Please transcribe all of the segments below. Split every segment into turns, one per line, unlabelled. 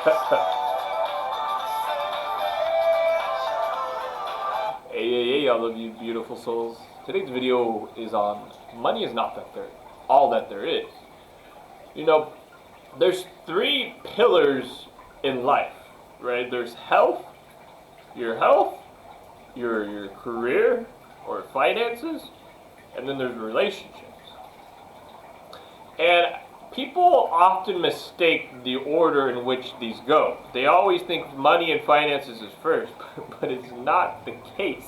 Hey, all of you beautiful souls. Today's video is on money is not all that there is. You know, there's three pillars in life, right? There's health, your career or finances, and then there's relationships. And people often mistake the order in which these go. They always think money and finances is first, but it's not the case.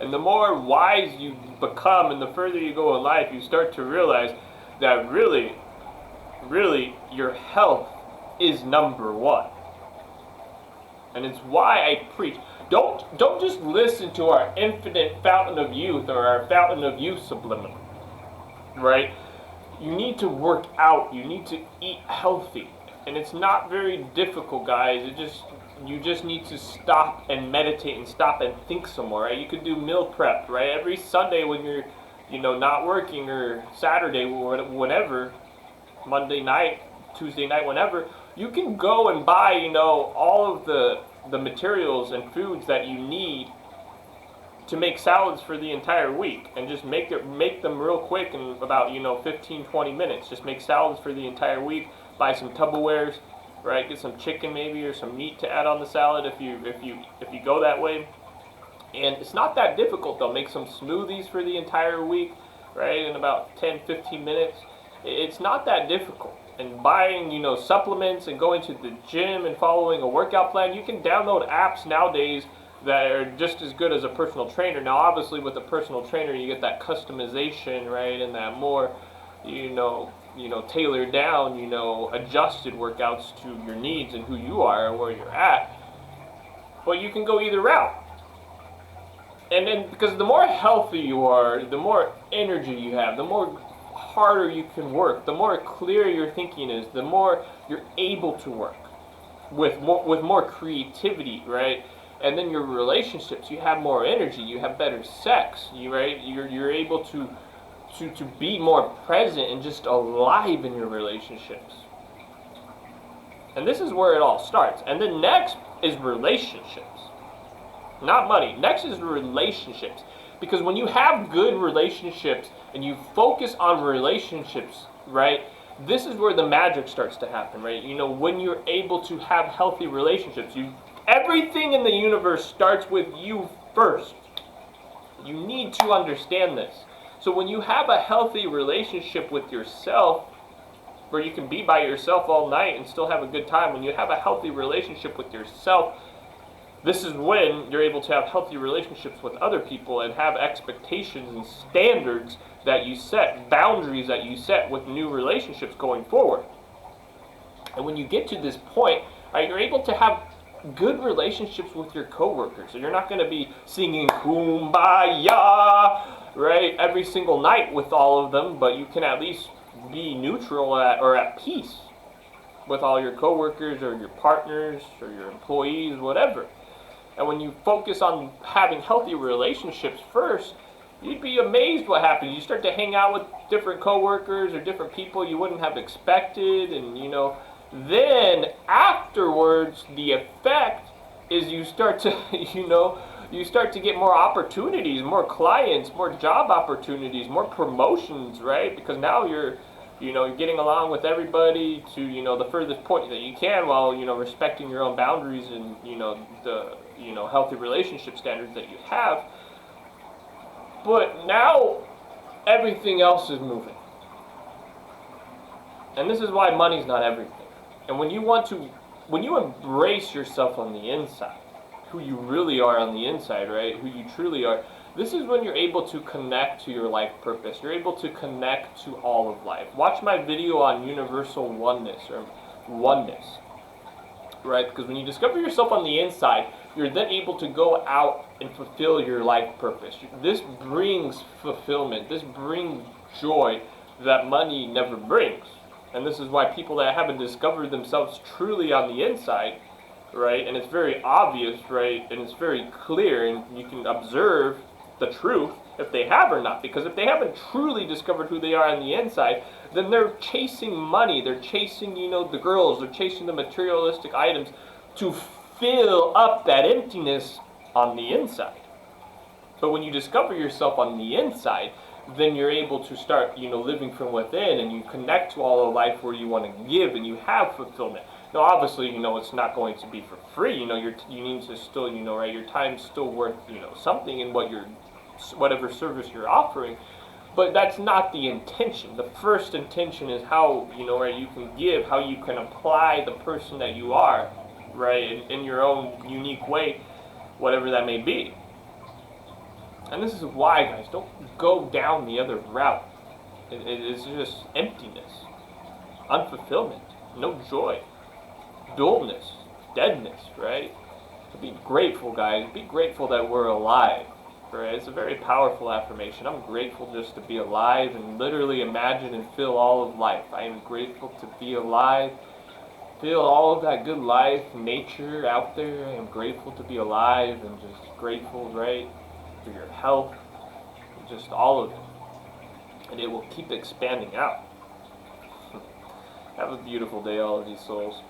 And the more wise you become and the further you go in life, you start to realize that really, your health is number one. And it's why I preach. Don't just listen to our infinite fountain of youth or our fountain of youth subliminal, right? You need to work out. You need to eat healthy, and it's not very difficult, guys. You just need to stop and meditate and stop and think some more, right? You could do meal prep, right? Every Sunday when you're, not working, or Saturday, whenever, Monday night, Tuesday night, whenever, you can go and buy, all of the materials and foods that you need to make salads for the entire week, and just make them real quick in about 15-20 minutes. Just make salads for the entire week. Buy some Tupperwares, right? Get some chicken maybe or some meat to add on the salad if you go that way. And it's not that difficult though. Make some smoothies for the entire week, right? In about 10-15 minutes. It's not that difficult. And buying supplements and going to the gym and following a workout plan, you can download apps nowadays that are just as good as a personal trainer. Now, obviously, with a personal trainer, you get that customization, right, and that more, tailored down, adjusted workouts to your needs and who you are and where you're at. But you can go either route. And then, because the more healthy you are, the more energy you have, the more harder you can work, the more clear your thinking is, the more you're able to work with more creativity, right? And then your relationships, you have more energy, you have better sex, you're able to be more present and just alive in your relationships. And this is where it all starts. And then next is relationships. Not money. Next is relationships. Because when you have good relationships and you focus on relationships, right, this is where the magic starts to happen, right? When you're able to have healthy relationships, everything in the universe starts with you first. You need to understand this. So when you have a healthy relationship with yourself, where you can be by yourself all night and still have a good time, when you have a healthy relationship with yourself, this is when you're able to have healthy relationships with other people and have expectations and standards that you set, boundaries that you set with new relationships going forward. And when you get to this point, right, you're able to have good relationships with your coworkers. So you're not going to be singing Kumbaya, right, every single night with all of them, but you can at least be neutral or at peace with all your coworkers or your partners or your employees, whatever. And when you focus on having healthy relationships first, you'd be amazed what happens. You start to hang out with different coworkers or different people you wouldn't have expected, and then afterwards, the effect is you start to, you start to get more opportunities, more clients, more job opportunities, more promotions, right? Because now you're getting along with everybody to, the furthest point that you can, while, respecting your own boundaries and, the, healthy relationship standards that you have. But now everything else is moving. And this is why money's not everything. And when you embrace yourself on the inside, who you really are on the inside, right? Who you truly are, this is when you're able to connect to your life purpose. You're able to connect to all of life. Watch my video on universal oneness, or oneness, right? Because when you discover yourself on the inside, you're then able to go out and fulfill your life purpose. This brings fulfillment. This brings joy that money never brings. And this is why people that haven't discovered themselves truly on the inside, right, and it's very obvious, right, and it's very clear, and you can observe the truth if they have or not. Because if they haven't truly discovered who they are on the inside, then they're chasing money, they're chasing, the girls, they're chasing the materialistic items to fill up that emptiness on the inside. But when you discover yourself on the inside, then you're able to start, living from within, and you connect to all of life where you want to give, and you have fulfillment. Now, obviously, it's not going to be for free. You need to still, right, your time's still worth, something in whatever service you're offering. But that's not the intention. The first intention is how, right, you can give, how you can apply the person that you are, right, in your own unique way, whatever that may be. And this is why, guys, don't go down the other route. It's just emptiness, unfulfillment, no joy, dullness, deadness, right? Be grateful, guys. Be grateful that we're alive, right? It's a very powerful affirmation. I'm grateful just to be alive and literally imagine and feel all of life. I am grateful to be alive, feel all of that good life, nature out there. I am grateful to be alive and just grateful, right? For your health, just all of it, and it will keep expanding out. Have a beautiful day, all of these souls.